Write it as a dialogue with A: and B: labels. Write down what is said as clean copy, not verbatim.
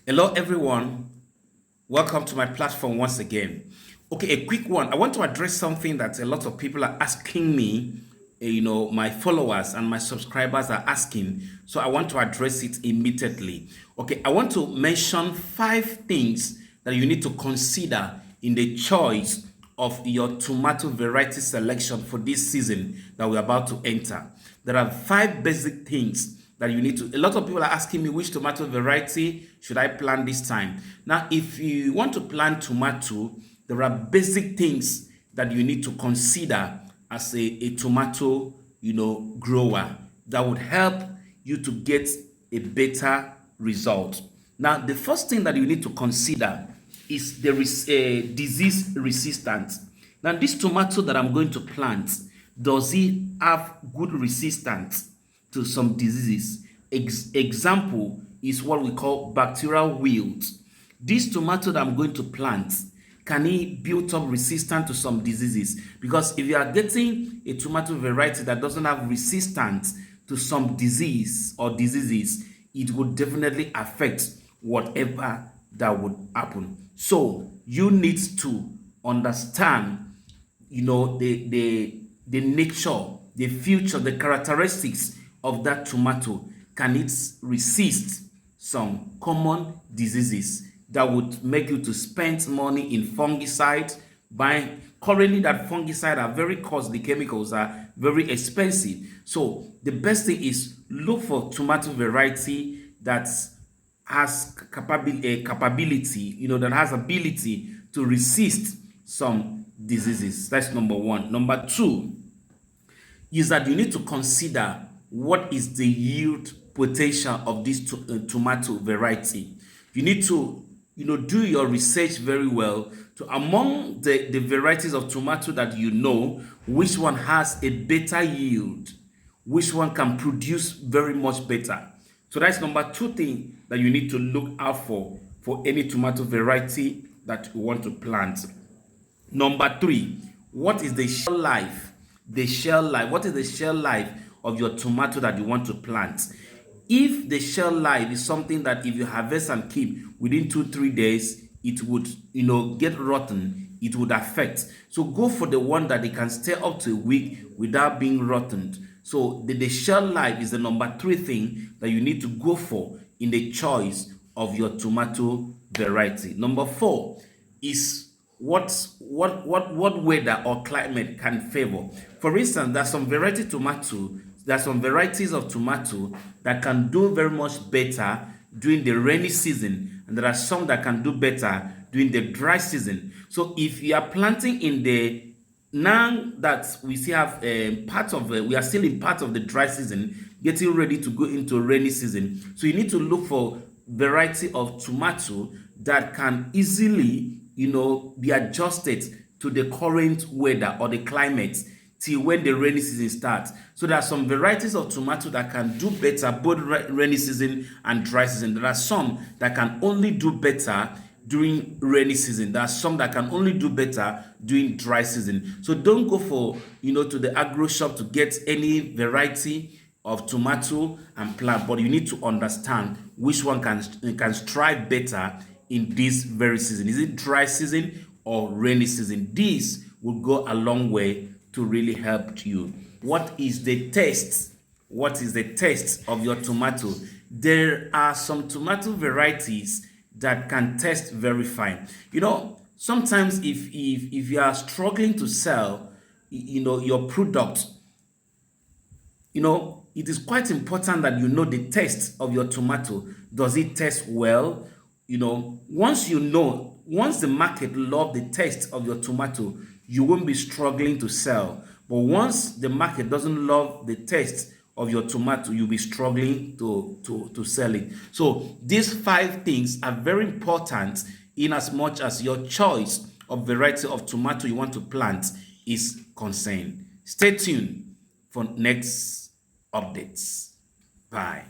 A: Hello, everyone. Welcome to my platform once again. Okay, a quick one. I want to address something that a lot of people are asking me. My followers and my subscribers are asking. So I want to address it immediately. Okay, I want to mention 5 things that you need to consider in the choice of your tomato variety selection for this season that we're about to enter. There are 5 basic things that you need to. A lot of people are asking me which tomato variety should I plant this time. Now, if you want to plant tomato, there are basic things that you need to consider as a tomato, grower that would help you to get a better result. Now, the first thing that you need to consider is the disease resistance. Now, this tomato that I'm going to plant, does it have good resistance to some diseases? Example is what we call bacterial wilt. This tomato that I'm going to plant, can it build up resistance to some diseases? Because if you are getting a tomato variety that doesn't have resistance to some disease or diseases, it would definitely affect whatever that would happen. So you need to understand, the nature, the future, the characteristics of that tomato. Can it resist some common diseases that would make you to spend money in fungicide? Buying currently, that fungicide are very costly, chemicals are very expensive. So the best thing is look for tomato variety that has capability, that has ability to resist some diseases. That's number one. Number two is that you need to consider what is the yield potential of this tomato variety. You need to, do your research very well to among the varieties of tomato that which one has a better yield, which one can produce very much better. So that's number two thing that you need to look out for any tomato variety that you want to plant. Number three, what is the shell life? The shell life. What is the shell life of your tomato that you want to plant? If the shell life is something that if you harvest and keep within 2-3 days, it would, get rotten, it would affect. So go for the one that they can stay up to a week without being rotten. So the shell life is the number three thing that you need to go for in the choice of your tomato variety. Number four is what weather or climate can favor. For instance, there are some varieties of tomato that can do very much better during the rainy season, and there are some that can do better during the dry season. So if you are planting in the now that we still have we are still in part of the dry season, getting ready to go into rainy season. So you need to look for variety of tomato that can easily, be adjusted to the current weather or the climate till when the rainy season starts. So there are some varieties of tomato that can do better both rainy season and dry season. There are some that can only do better during rainy season. There are some that can only do better during dry season. So don't go for, to the agro shop to get any variety of tomato and plant, but you need to understand which one can strive better in this very season. Is it dry season or rainy season? This will go a long way to really help you. What is the taste? What is the taste of your tomato? There are some tomato varieties that can taste very fine. Sometimes if you are struggling to sell, your product, it is quite important that you know the taste of your tomato. Does it taste well? Once the market love the taste of your tomato, you won't be struggling to sell. But once the market doesn't love the taste of your tomato, you'll be struggling to sell it. So these 5 things are very important in as much as your choice of variety of tomato you want to plant is concerned. Stay tuned for next updates. Bye.